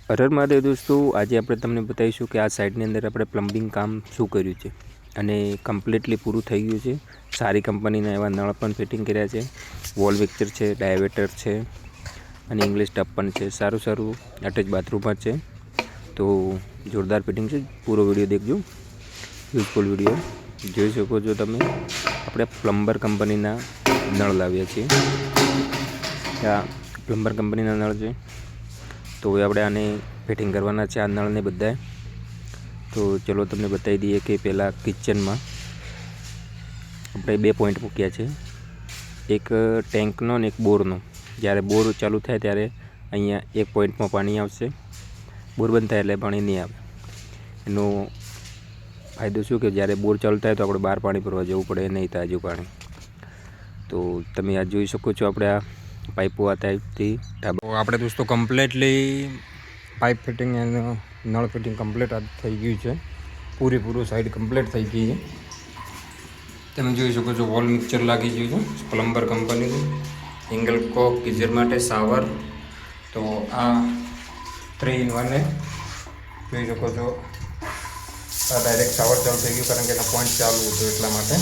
હર મહાદેવ દોસ્તો, આજે આપણે તમને બતાવીશું કે આ સાઇડની અંદર આપણે પ્લમ્બિંગ કામ શું કર્યું છે અને કમ્પ્લીટલી પૂરું થઈ ગયું છે. સારી કંપનીના એવા નળ પણ ફિટિંગ કર્યા છે, વોલ મિક્સર છે, ડાયવેટર છે અને ઇંગ્લિશ ટપ પણ છે. સારું અટેચ બાથરૂમ પણ છે. તો જોરદાર ફિટિંગ છે. પૂરો વિડીયો દેખજો, યુઝફુલ વિડીયો જોઈ શકો છો તમે. આપણે પ્લમ્બર કંપનીના નળ લાવ્યા છીએ. આ પ્લમ્બર કંપનીના નળ છે. તો હવે આપણે આને ફિટિંગ કરવાના છે, આ નળને બધાએ. તો ચલો તમને બતાવી દઈએ કે પહેલાં કિચનમાં આપણે 2 પોઈન્ટ મૂક્યા છે, એક ટેન્કનો અને એક બોરનો. જ્યારે બોર ચાલુ થાય ત્યારે અહીંયા એક પોઈન્ટમાં પાણી આવશે, બોર બંધ થાય એટલે પાણી નહીં આવે. એનો ફાયદો શું કે જ્યારે બોર ચાલુ થાય તો આપણે બહાર પાણી ભરવા જવું પડે નહીં, તાજું પાણી. તો તમે આ જોઈ શકો છો, આપણે આ પાઇપો આ ટાઈપથી આપણે દોસ્તો કમ્પ્લીટલી પાઇપ ફિટિંગ અને નળ ફિટિંગ કમ્પ્લીટ આ થઈ ગયું છે. પૂરેપૂરું સાઈડ કમ્પ્લીટ થઈ ગઈ છે. તમે જોઈ શકો છો વોલ મિક્સર લાગી ગયું છે, પ્લમ્બર કંપનીનું. એંગલ કોક ગીઝર માટે શાવર. તો આ 3 in 1 જોઈ શકો છો. આ ડાયરેક્ટ શાવર ચાલુ થઈ ગયું, કારણ કે એના પોઈન્ટ ચાલુ હતું એટલા માટે.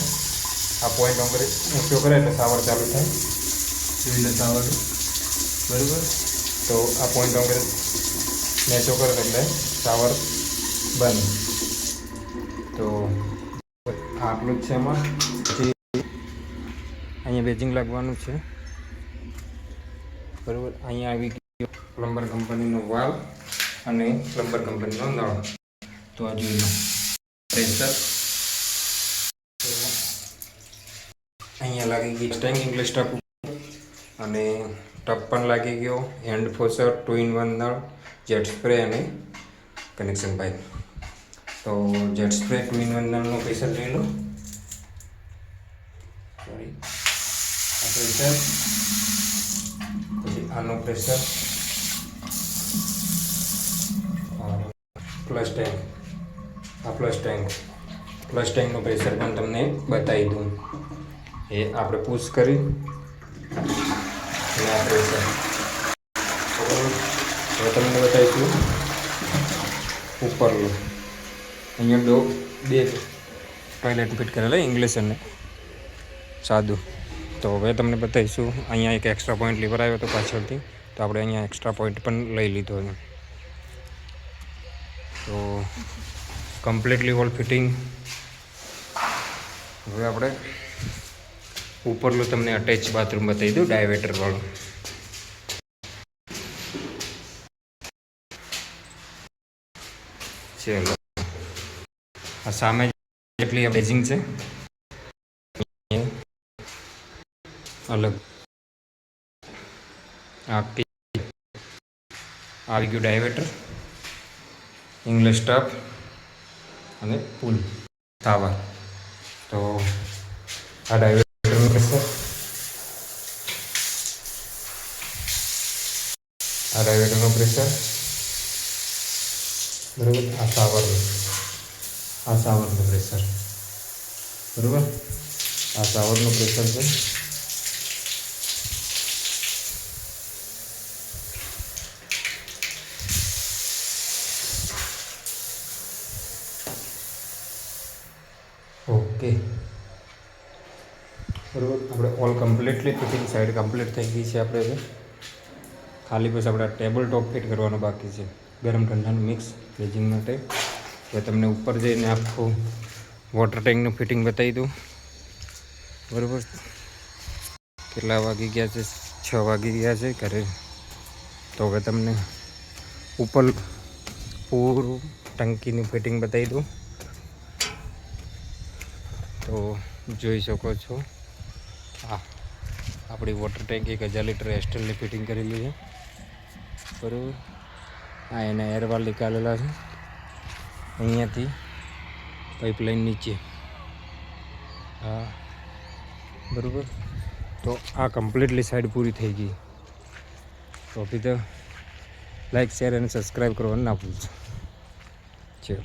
આ પોઈન્ટ ઊંચો કરે એટલે શાવર ચાલુ થાય. જોઈ લે શાવર, બરાબર. તો આ પોઈન્ટ વગેરે નેચો કરે એટલે શાવર બંધ. તો આટલું જ છે એમાં. પછી અહીંયા બેજિંગ લાગવાનું છે, બરાબર. અહીંયા આવી ગયો પ્લમ્બર કંપનીનો વાલ અને પ્લમ્બર કંપનીનો નળ. તો આ જોઈ લો પ્રેશર. અહીંયા લાગી ગઈ સ્ટેન્ગ ઇંગ્લિશ ટપ અને ટપ પણ લાગી ગયો. હેન્ડ ફોસર 2 in 1 નળ, જેટ સ્પ્રે અને કનેક્શન પાઇપ. તો જેટ સ્પ્રે 2 in 1 નળનો પ્રેશર જોઈ લો. સોરી, આ પ્રેશર, પછી આનો પ્રેશર, પ્લસ ટેન્ક. આ પ્લસ ટેન્કનું પ્રેશર પણ તમને બતાવી દઉં. એ આપણે પુશ કરી અને આ પ્રેશર. હવે તમને બતાવીશું ઉપરનું. અહીંયા બે ટોયલેટ ફિટ કરેલા, ઇંગ્લિશ અને સાદું. તો હવે તમને બતાવીશું. અહીંયા એક એક્સ્ટ્રા પોઈન્ટ લીવર આવ્યો હતો પાછળથી, તો આપણે અહીંયા એક્સ્ટ્રા પોઈન્ટ પણ લઈ લીધો છે. તો કમ્પ્લીટલી વોલ ફિટિંગ. હવે આપણે ઉપરનું તમને અટેચ બાથરૂમ બતાવી દઉં, ડાયવેટર વાળું. ચલો, આ સામે જેટલી બેઝિંગ છે અલગ. આવી ગયું ડાયવેટર, ઇંગ્લિશ ટપ અને પુલ શાવર. તો આ ડાયવેટરનું પ્રેશર, બરાબર. આ શાવરનું પ્રેશર, બરાબર. આ શાવરનું પ્રેશર છે. ઓકે, બરાબર. આપણે all completely fitting side complete થઈ ગઈ છે. આપણે હવે ખાલી બસ આપણે ટેબલ ટોપ ફિટ કરવાનો બાકી છે, ગરમ ઠંડાનું મિક્સ બેઝિંગ માટે. હવે તમને ઉપર જઈને આખું વોટર ટેન્કનું ફિટિંગ બતાવી દઉં, બરાબર. કેટલા વાગી ગયા છે? 6 વાગી ગયા છે ઘરે. તો હવે તમને ઉપર પૂરું ટંકીનું ફિટિંગ બતાવી દઉં. તો જોઈ શકો છો, હા, આપણી વોટર ટેન્ક 1000 લીટર એસ્ટલની ફિટિંગ કરેલી છે, બરાબર. આ એના એરવાલ નીકાળેલા છે અહીંયાથી પાઇપલાઇન નીચે, હા, બરાબર. તો આ કમ્પ્લીટલી સાઈડ પૂરી થઈ ગઈ. તો અભી તો લાઈક, શેર અને સબસ્ક્રાઈબ કરવાનું ના ભૂલશો. ચલો.